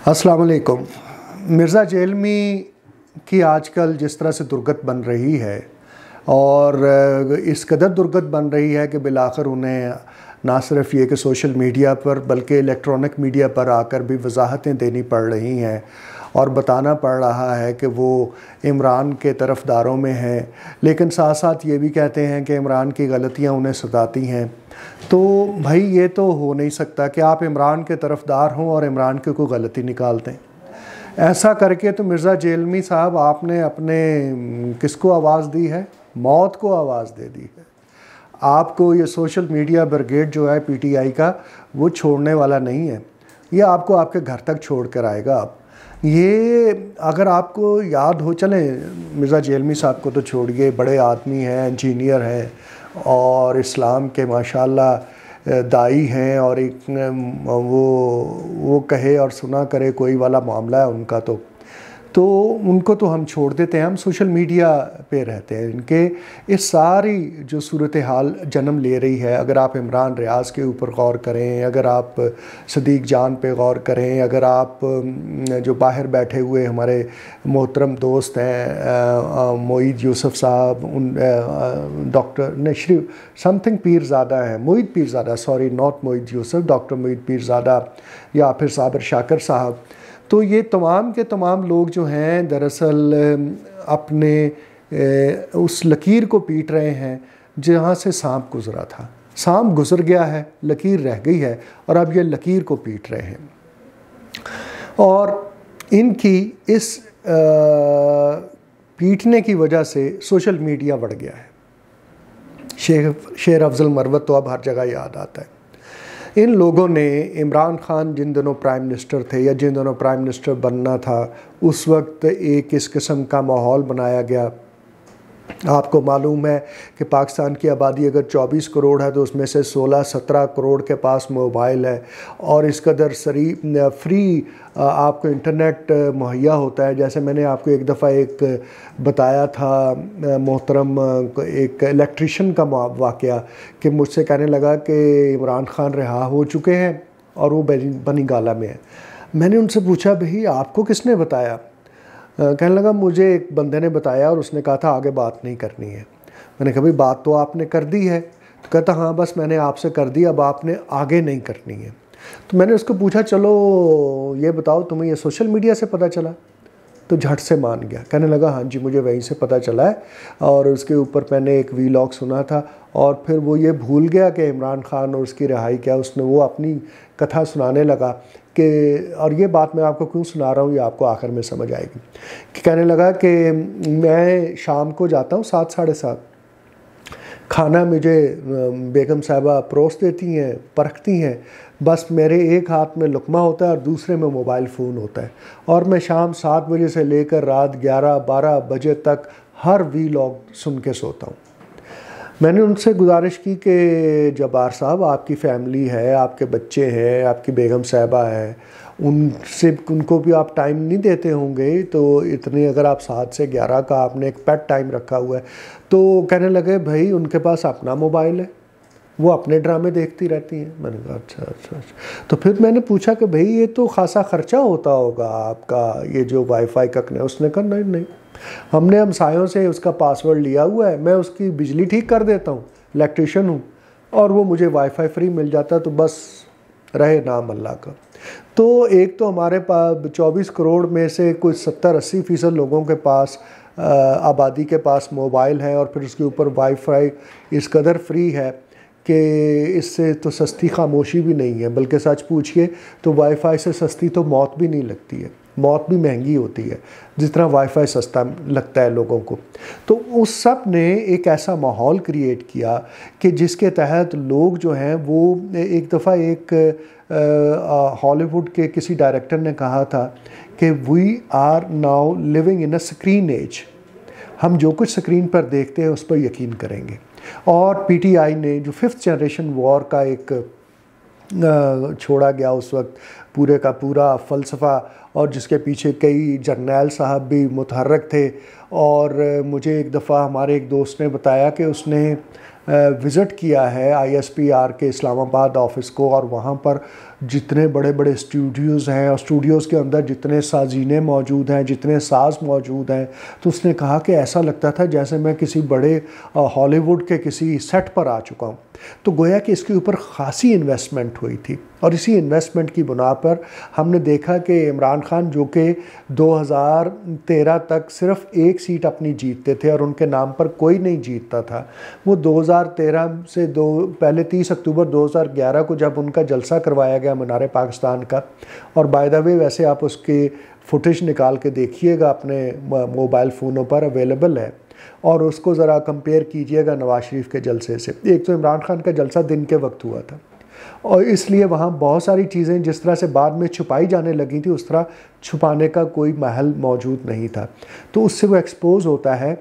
अस्सलाम वालेकुम। मिर्ज़ा जेलमी की आजकल जिस तरह से दुर्गत बन रही है और इस कदर दुर्गत बन रही है कि बिलाखिर उन्हें ना सिर्फ ये कि सोशल मीडिया पर बल्कि इलेक्ट्रॉनिक मीडिया पर आकर भी वजाहतें देनी पड़ रही हैं और बताना पड़ रहा है कि वो इमरान के तरफ़दारों में हैं, लेकिन साथ साथ ये भी कहते हैं कि इमरान की गलतियां उन्हें सताती हैं। तो भाई ये तो हो नहीं सकता कि आप इमरान के तरफ़दार हों और इमरान की कोई गलती निकाल दें। ऐसा करके तो मिर्ज़ा जेलमी साहब आपने अपने किसको आवाज़ दी है? मौत को आवाज़ दे दी है। आपको ये सोशल मीडिया ब्रिगेड जो है पीटीआई का, वो छोड़ने वाला नहीं है। ये आपको आपके घर तक छोड़ कर आएगा। आप ये अगर आपको याद हो, चलें मिर्ज़ा जेलमी साहब को तो छोड़िए, बड़े आदमी हैं, इंजीनियर हैं और इस्लाम के माशाल्लाह दाई हैं और एक वो कहे और सुना करे कोई वाला मामला है उनका। तो उनको तो हम छोड़ देते हैं, हम सोशल मीडिया पे रहते हैं। इनके इस सारी जो सूरत हाल जन्म ले रही है, अगर आप इमरान रियाज़ के ऊपर गौर करें, अगर आप सदीक जान पे गौर करें, अगर आप जो बाहर बैठे हुए हमारे मोहतरम दोस्त हैं मोईद यूसुफ साहब, उन डॉक्टर नशरी समथिंग पीरज़ादा हैं, Moid Pirzada, sorry not Moid Yusuf, doctor Moid Pirzada या फिर साबिर शाकर साहब, तो ये तमाम के तमाम लोग जो हैं दरअसल अपने उस लकीर को पीट रहे हैं जहाँ से सांप गुज़रा था। सांप गुज़र गया है, लकीर रह गई है और अब ये लकीर को पीट रहे हैं। और इनकी इस पीटने की वजह से सोशल मीडिया बढ़ गया है। शेर अफजल मरवत तो अब हर जगह याद आता है। इन लोगों ने इमरान खान जिन दिनों प्राइम मिनिस्टर थे या जिन दिनों प्राइम मिनिस्टर बनना था, उस वक्त एक इस किस्म का माहौल बनाया गया। आपको मालूम है कि पाकिस्तान की आबादी अगर 24 करोड़ है तो उसमें से 16-17 करोड़ के पास मोबाइल है और इस कदर फ्री आपको इंटरनेट मुहैया होता है। जैसे मैंने आपको एक दफ़ा एक बताया था मोहतरम एक इलेक्ट्रिशियन का वाक़या कि मुझसे कहने लगा कि इमरान खान रिहा हो चुके हैं और वो बनी गाला में है। मैंने उनसे पूछा, भाई आपको किसने बताया? कहने लगा, मुझे एक बंदे ने बताया और उसने कहा था आगे बात नहीं करनी है। मैंने कहा, भाई बात तो आपने कर दी है। तो कहता, हाँ बस मैंने आपसे कर दी, अब आपने आगे नहीं करनी है। तो मैंने उसको पूछा, चलो ये बताओ तुम्हें ये सोशल मीडिया से पता चला? तो झट से मान गया, कहने लगा हाँ जी मुझे वहीं से पता चला है और उसके ऊपर मैंने एक वीलॉग सुना था। और फिर वो ये भूल गया कि इमरान खान और उसकी रिहाई क्या, उसने वो अपनी कथा सुनाने लगा कि, और ये बात मैं आपको क्यों सुना रहा हूँ ये आपको आखिर में समझ आएगी, कि कहने लगा कि मैं शाम को जाता हूँ 7-7:30, खाना मुझे बेगम साहिबा परोस देती हैं, परखती हैं, बस मेरे एक हाथ में लुकमा होता है और दूसरे में मोबाइल फ़ोन होता है और मैं शाम 7 बजे से लेकर रात 11-12 बजे तक हर वीलॉग सुन के सोता हूँ। मैंने उनसे गुजारिश की कि जब्बार साहब आपकी फ़ैमिली है, आपके बच्चे हैं, आपकी बेगम साहिबा है, उनको भी आप टाइम नहीं देते होंगे, तो इतने अगर आप 7 से 11 का आपने एक पेट टाइम रखा हुआ है। तो कहने लगे भाई उनके पास अपना मोबाइल है, वो अपने ड्रामे देखती रहती हैं। मैंने कहा अच्छा। तो फिर मैंने पूछा कि भाई ये तो खासा ख़र्चा होता होगा आपका ये जो वाईफाई का कनेक्शन। उसने कहा नहीं, हमने हमसायों से उसका पासवर्ड लिया हुआ है, मैं उसकी बिजली ठीक कर देता हूँ, इलेक्ट्रिशियन हूँ और वो मुझे वाईफाई फ्री मिल जाता है, तो बस रहे नाम अल्लाह का। तो एक तो हमारे पास 24 करोड़ में से कुछ 70-80% लोगों के पास आबादी के पास मोबाइल है और फिर उसके ऊपर वाईफाई इस कदर फ्री है कि इससे तो सस्ती खामोशी भी नहीं है, बल्कि सच पूछिए तो वाईफाई से सस्ती तो मौत भी नहीं लगती है। मौत भी महंगी होती है जिस तरह वाईफाई सस्ता लगता है लोगों को। तो उस सब ने एक ऐसा माहौल क्रिएट किया कि जिसके तहत लोग जो हैं वो एक दफ़ा एक हॉलीवुड के किसी डायरेक्टर ने कहा था कि we are now living in a screen age. हम जो कुछ स्क्रीन पर देखते हैं उस पर यकीन करेंगे। और पीटीआई ने जो 5th जनरेशन वॉर का एक छोड़ा गया उस वक्त पूरे का पूरा फ़लसफ़ा, और जिसके पीछे कई जर्नैल साहब भी मुतहर्रिक थे। और मुझे एक दफ़ा हमारे एक दोस्त ने बताया कि उसने विज़िट किया है ISPR के इस्लामाबाद ऑफ़िस को, और वहाँ पर जितने बड़े बड़े स्टूडियोज़ हैं और स्टूडियोज़ के अंदर जितने साज़ीने मौजूद हैं, जितने साज़ मौजूद हैं, तो उसने कहा कि ऐसा लगता था जैसे मैं किसी बड़े हॉलीवुड के किसी सेट पर आ चुका हूँ। तो गोया कि इसके ऊपर ख़ासी इन्वेस्टमेंट हुई थी, और इसी इन्वेस्टमेंट की बुना पर हमने देखा कि इमरान खान, जो कि 2013 तक सिर्फ एक सीट अपनी जीतते थे और उनके नाम पर कोई नहीं जीतता था, वो 2013 से पहले 30 अक्टूबर 2011 को जब उनका जलसा करवाया गया मीनार पाकिस्तान का, और बाय द वे वैसे आप उसकी फुटेज निकाल के देखिएगा, अपने मोबाइल फ़ोनों पर अवेलेबल है, और उसको ज़रा कंपेयर कीजिएगा नवाज शरीफ के जलसे से। एक तो इमरान खान का जलसा दिन के वक्त हुआ था, और इसलिए वहाँ बहुत सारी चीज़ें जिस तरह से बाद में छुपाई जाने लगी थी, उस तरह छुपाने का कोई महल मौजूद नहीं था। तो उससे वो एक्सपोज होता है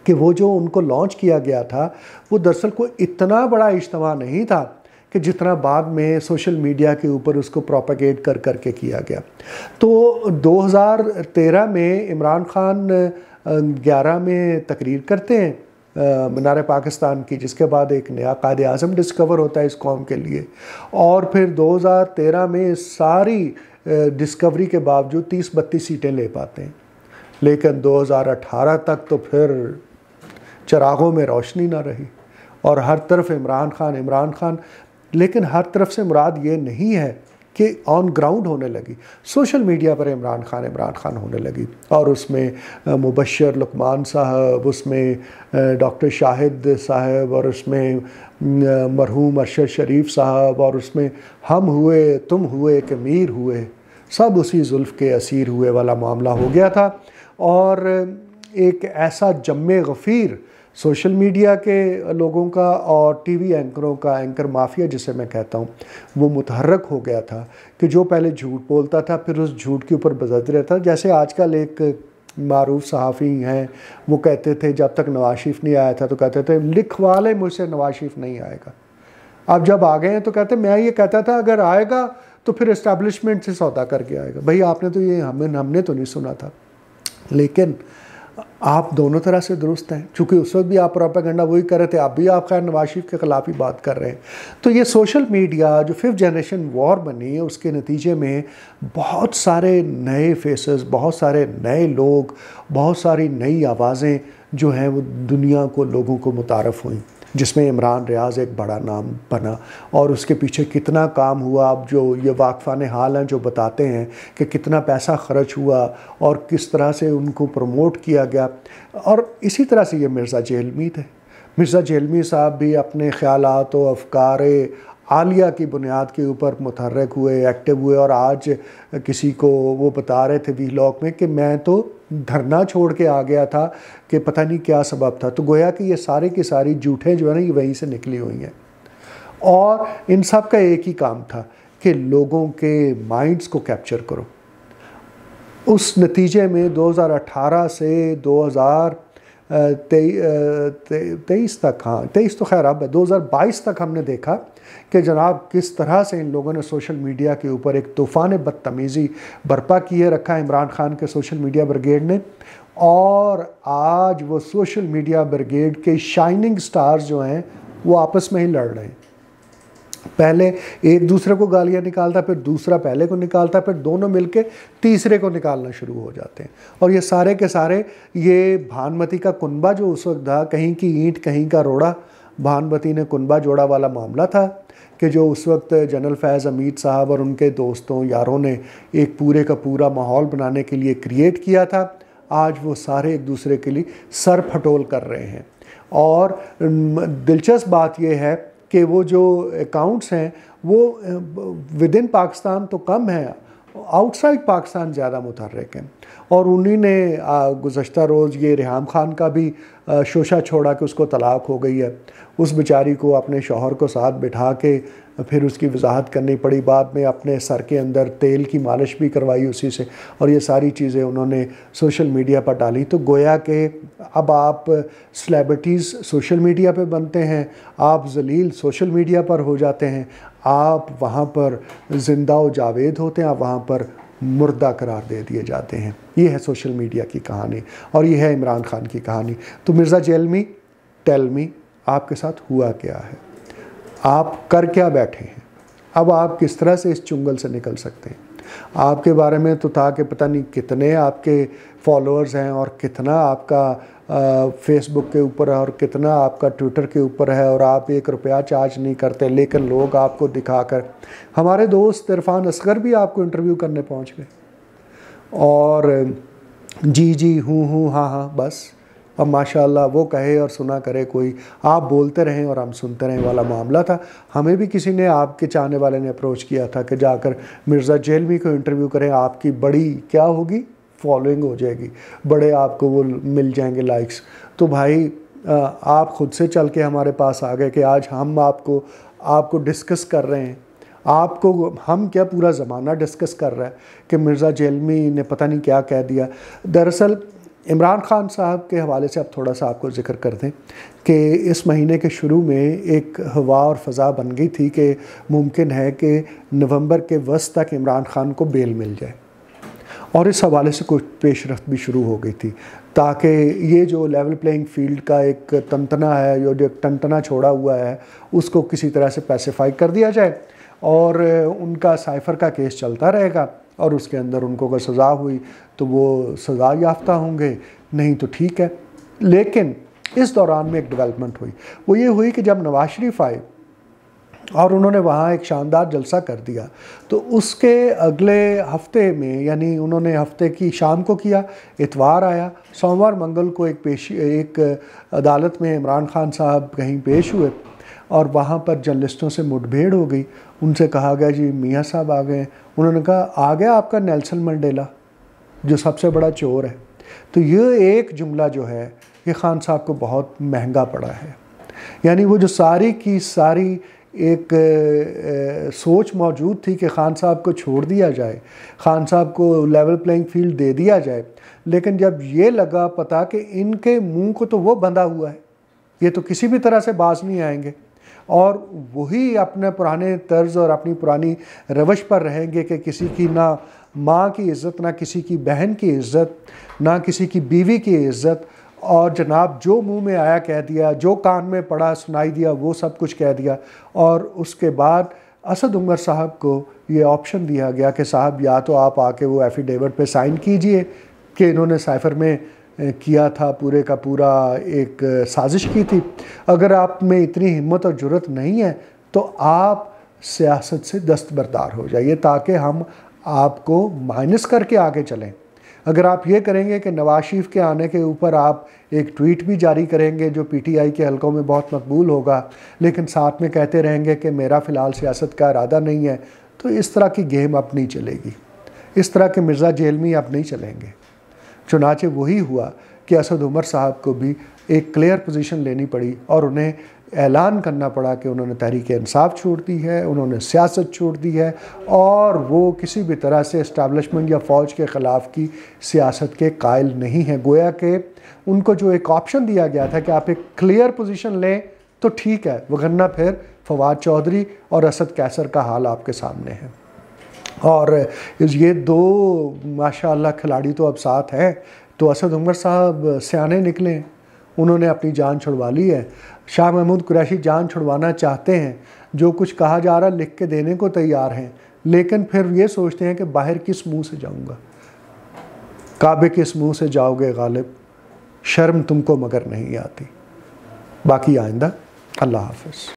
कि वो जो उनको लॉन्च किया गया था, वो दरअसल कोई इतना बड़ा इज्तिमा नहीं था कि जितना बाद में सोशल मीडिया के ऊपर उसको प्रोपेगेट कर करके किया गया। तो 2013 में इमरान खान 11 में तकरीर करते हैं मीनार पाकिस्तान की, जिसके बाद एक नया कायद आज़म डिस्कवर होता है इस कौम के लिए, और फिर 2013 में सारी डिस्कवरी के बावजूद 30-32 सीटें ले पाते हैं। लेकिन 2018 तक तो फिर चिरागों में रोशनी ना रही, और हर तरफ इमरान खान। लेकिन हर तरफ से मुराद ये नहीं है कि ऑन ग्राउंड होने लगी, सोशल मीडिया पर इमरान खान होने लगी, और उसमें मुबशर लुकमान साहब, उसमें डॉक्टर शाहिद साहब, और उसमें मरहूम अरशद शरीफ साहब, और उसमें हम हुए, तुम हुए कि मीर हुए, सब उसी जुल्फ़ के असीर हुए वाला मामला हो गया था। और एक ऐसा जम्मे गफ़ीर सोशल मीडिया के लोगों का और टीवी एंकरों का, एंकर माफिया जिसे मैं कहता हूँ, वो मुतहर्रक हो गया था कि जो पहले झूठ बोलता था फिर उस झूठ के ऊपर बजत रहता। जैसे आजकल एक मारूफ सहाफ़ी हैं, वो कहते थे जब तक नवाज शरीफ नहीं आया था तो कहते थे लिखवा ले मुझसे नवाज शरीफ नहीं आएगा। अब जब आ गए हैं तो कहते मैं ये कहता था अगर आएगा तो फिर इस्टेब्लिशमेंट से सौदा करके आएगा। भाई आपने तो ये हमने तो नहीं सुना था। लेकिन आप दोनों तरह से दुरुस्त हैं, चूँकि उस वक्त भी आप प्रोपेगेंडा वही कर रहे थे, आप भी आप खैर नवाज शरीफ के ख़िलाफ़ ही बात कर रहे हैं। तो ये सोशल मीडिया जो 5th जनरेशन वॉर बनी है, उसके नतीजे में बहुत सारे नए फेसेस, बहुत सारे नए लोग, बहुत सारी नई आवाज़ें जो हैं वो दुनिया को, लोगों को मुतारफ़ हुई, जिसमें इमरान रियाज़ एक बड़ा नाम बना। और उसके पीछे कितना काम हुआ, अब जो ये वाक़फ़ान हाल हैं जो बताते हैं कि कितना पैसा ख़र्च हुआ और किस तरह से उनको प्रमोट किया गया। और इसी तरह से ये मिर्ज़ा जेहलमी थे। मिर्ज़ा जेहलमी साहब भी अपने ख़यालात व अफ़कार आलिया की बुनियाद के ऊपर मुतहर्रिक हुए, एक्टिव हुए, और आज किसी को वो बता रहे थे वीलॉग में कि मैं तो धरना छोड़ के आ गया था कि पता नहीं क्या सबब था। तो गोया कि ये सारे की सारी झूठें जो है ना, ये वहीं से निकली हुई हैं, और इन सब का एक ही काम था कि लोगों के माइंड्स को कैप्चर करो। उस नतीजे में 2018 से 2023 तक, हाँ 23 तो खैर अब 2022 तक हमने देखा कि जनाब किस तरह से इन लोगों ने सोशल मीडिया के ऊपर एक तूफ़ान बदतमीज़ी बर्पा किए रखा है इमरान खान के सोशल मीडिया ब्रिगेड ने। और आज वो सोशल मीडिया ब्रिगेड के शाइनिंग स्टार्स जो हैं वो आपस में ही लड़ रहे हैं। पहले एक दूसरे को गालियाँ निकालता, फिर दूसरा पहले को निकालता, फिर दोनों मिलके तीसरे को निकालना शुरू हो जाते हैं। और ये सारे के सारे ये भानुमती का कुनबा जो उस वक्त था, कहीं की ईंट कहीं का रोड़ा, भानुमती ने कुनबा जोड़ा वाला मामला था कि जो उस वक्त जनरल फैज़ हमीद साहब और उनके दोस्तों यारों ने एक पूरे का पूरा माहौल बनाने के लिए क्रिएट किया था। आज वो सारे एक दूसरे के लिए सर फटोल कर रहे हैं। और दिलचस्प बात यह है कि वो जो अकाउंट्स हैं वो विद इन पाकिस्तान तो कम है, आउटसाइड पाकिस्तान ज़्यादा मुतहर्रिक हैं। और उन्हीं ने गुज़श्ता रोज़ ये रिहाम खान का भी शोशा छोड़ा कि उसको तलाक हो गई है, उस बेचारी को अपने शौहर को साथ बिठा के फिर उसकी वजाहत करनी पड़ी, बाद में अपने सर के अंदर तेल की मालिश भी करवाई उसी से, और ये सारी चीज़ें उन्होंने सोशल मीडिया पर डाली। तो गोया कि अब आप सेलिब्रिटीज़ सोशल मीडिया पे बनते हैं, आप जलील सोशल मीडिया पर हो जाते हैं, आप वहाँ पर जिंदा व जावेद होते हैं, आप वहाँ पर मुर्दा करार दे दिए जाते हैं। ये है सोशल मीडिया की कहानी और ये है इमरान खान की कहानी। तो मिर्ज़ा जेलमी, टेल मी, आपके साथ हुआ क्या है, आप कर क्या बैठे हैं, अब आप किस तरह से इस चुंगल से निकल सकते हैं। आपके बारे में तो था कि पता नहीं कितने आपके फॉलोअर्स हैं और कितना आपका फेसबुक के ऊपर है और कितना आपका ट्विटर के ऊपर है, और आप 1 रुपया चार्ज नहीं करते, लेकिन लोग आपको दिखाकर, हमारे दोस्त इरफान असगर भी आपको इंटरव्यू करने पहुंच गए और जी जी हूँ हाँ हाँ बस, अब माशाल्लाह वो कहे और सुना करे कोई, आप बोलते रहें और हम सुनते रहें वाला मामला था। हमें भी किसी ने, आपके चाहने वाले ने अप्रोच किया था कि जाकर मिर्ज़ा जेलमी को इंटरव्यू करें, आपकी बड़ी क्या होगी, फॉलोइंग हो जाएगी, बड़े आपको वो मिल जाएंगे लाइक्स। तो भाई आप ख़ुद से चल के हमारे पास आ गए कि आज हम आपको डिस्कस कर रहे हैं, आपको हम क्या पूरा ज़माना डिस्कस कर रहा है कि मिर्ज़ा जेलमी ने पता नहीं क्या कह दिया। दरअसल इमरान खान साहब के हवाले से अब थोड़ा सा आपको जिक्र कर दें कि इस महीने के शुरू में एक हवा और फ़ज़ा बन गई थी कि मुमकिन है कि नवंबर के वस्त तक इमरान खान को बेल मिल जाए, और इस हवाले से कुछ पेशरफ्त भी शुरू हो गई थी ताकि ये जो लेवल प्लेइंग फील्ड का एक तंतना है, जो टंटना छोड़ा हुआ है, उसको किसी तरह से पैसिफाई कर दिया जाए और उनका साइफ़र का केस चलता रहेगा और उसके अंदर उनको अगर सज़ा हुई तो वो सज़ा याफ्ता होंगे, नहीं तो ठीक है। लेकिन इस दौरान में एक डेवलपमेंट हुई, वो ये हुई कि जब नवाज शरीफ आए और उन्होंने वहाँ एक शानदार जलसा कर दिया, तो उसके अगले हफ्ते में, यानी उन्होंने हफ्ते की शाम को किया, इतवार आया, सोमवार मंगल को एक अदालत में इमरान खान साहब कहीं पेश हुए और वहाँ पर जर्नलिस्टों से मुठभेड़ हो गई। उनसे कहा गया जी मियाँ साहब आ गए। उन्होंने कहा आ गया आपका नेल्सन मंडेला जो सबसे बड़ा चोर है। तो ये एक जुमला जो है ये खान साहब को बहुत महंगा पड़ा है। यानी वो जो सारी की सारी एक सोच मौजूद थी कि खान साहब को छोड़ दिया जाए, खान साहब को लेवल प्लेइंग फील्ड दे दिया जाए, लेकिन जब ये लगा पता कि इनके मुंह को तो वो बंधा हुआ है, ये तो किसी भी तरह से बाज नहीं आएंगे और वही अपने पुराने तर्ज और अपनी पुरानी रवश पर रहेंगे कि किसी की ना माँ की इज़्ज़त, ना किसी की बहन की इज़्ज़त, ना किसी की बीवी की इज़्ज़त, और जनाब जो मुंह में आया कह दिया, जो कान में पड़ा सुनाई दिया वो सब कुछ कह दिया। और उसके बाद असद उमर साहब को ये ऑप्शन दिया गया कि साहब या तो आप आके वो एफिडेविट पे साइन कीजिए कि इन्होंने साइफ़र में किया था, पूरे का पूरा एक साजिश की थी। अगर आप में इतनी हिम्मत और जुर्रत नहीं है तो आप सियासत से दस्तबरदार हो जाइए ताकि हम आपको माइनस करके आगे चलें। अगर आप ये करेंगे कि नवाज शरीफ के आने के ऊपर आप एक ट्वीट भी जारी करेंगे जो पीटीआई के हलकों में बहुत मकबूल होगा, लेकिन साथ में कहते रहेंगे कि मेरा फ़िलहाल सियासत का इरादा नहीं है, तो इस तरह की गेम अब नहीं चलेगी, इस तरह के मिर्ज़ा जेलमी अब नहीं चलेंगे। चुनाचे वही हुआ कि असद उमर साहब को भी एक क्लियर पोजीशन लेनी पड़ी और उन्हें ऐलान करना पड़ा कि उन्होंने तहरीक इंसाफ छोड़ दी है, उन्होंने सियासत छोड़ दी है और वो किसी भी तरह से इस्टेब्लिशमेंट या फ़ौज के ख़िलाफ़ की सियासत के कायल नहीं हैं। गोया कि उनको जो एक ऑप्शन दिया गया था कि आप एक क्लियर पोजीशन लें तो ठीक है, वगरना फिर फवाद चौधरी और असद कैसर का हाल आपके सामने है। और ये दो माशाअल्लाह खिलाड़ी तो अब साथ हैं। तो असद उमर साहब सियाने निकले, उन्होंने अपनी जान छुड़वा ली है। शाह महमूद कुरैशी जान छुड़वाना चाहते हैं, जो कुछ कहा जा रहा लिख के देने को तैयार हैं, लेकिन फिर ये सोचते हैं कि बाहर किस मुंह से जाऊंगा, काबे किस मुंह से जाओगे गालिब, शर्म तुमको मगर नहीं आती। बाकी आइंदा, अल्लाह हाफ़िज़।